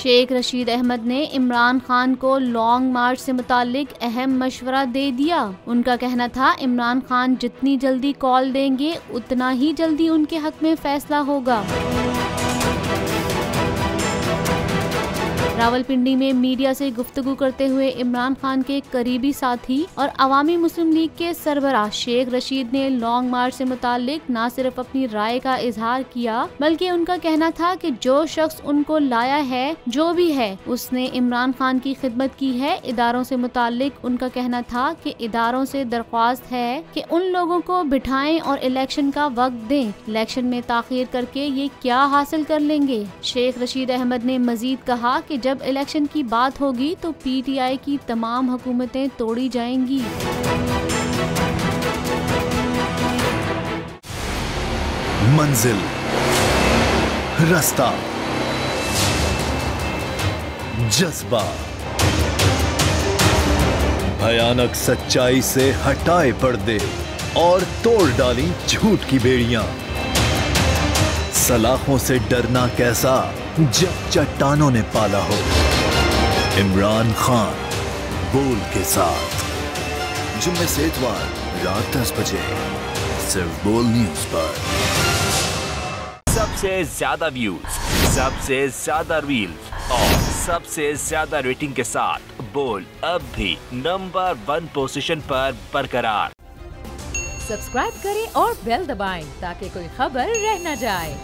शेख रशीद अहमद ने इमरान खान को लॉन्ग मार्च से मुतालिक अहम मशवरा दे दिया। उनका कहना था इमरान खान जितनी जल्दी कॉल देंगे उतना ही जल्दी उनके हक में फैसला होगा। रावलपिंडी में मीडिया से गुफ्तगू करते हुए इमरान खान के करीबी साथी और अवामी मुस्लिम लीग के सरबराह शेख रशीद ने लॉन्ग मार्च से मुतालिक न सिर्फ अपनी राय का इजहार किया बल्कि उनका कहना था कि जो शख्स उनको लाया है जो भी है उसने इमरान खान की खिदमत की है। इदारों से मुतालिक उनका कहना था कि इदारों से दरख्वास्त है कि उन लोगों को बिठाएं और इलेक्शन का वक्त दें। इलेक्शन में ताखीर करके ये क्या हासिल कर लेंगे। शेख रशीद अहमद ने मजीद कहा कि जब इलेक्शन की बात होगी तो पीटीआई की तमाम हुकूमतें तोड़ी जाएंगी। मंजिल, रास्ता, जज्बा, भयानक सच्चाई से हटाए पर्दे और तोड़ डाली झूठ की बेड़ियां। सलाखों से डरना कैसा जब चट्टानों ने पाला हो। इमरान खान बोल के साथ जुम्मे से इतवार रात 10 बजे सिर्फ बोल न्यूज पर। सबसे ज्यादा व्यूज, सबसे ज्यादा रील्स और सबसे ज्यादा रेटिंग के साथ बोल अब भी नंबर 1 पोजीशन पर बरकरार। सब्सक्राइब करें और बेल दबाएं ताकि कोई खबर रह न जाए।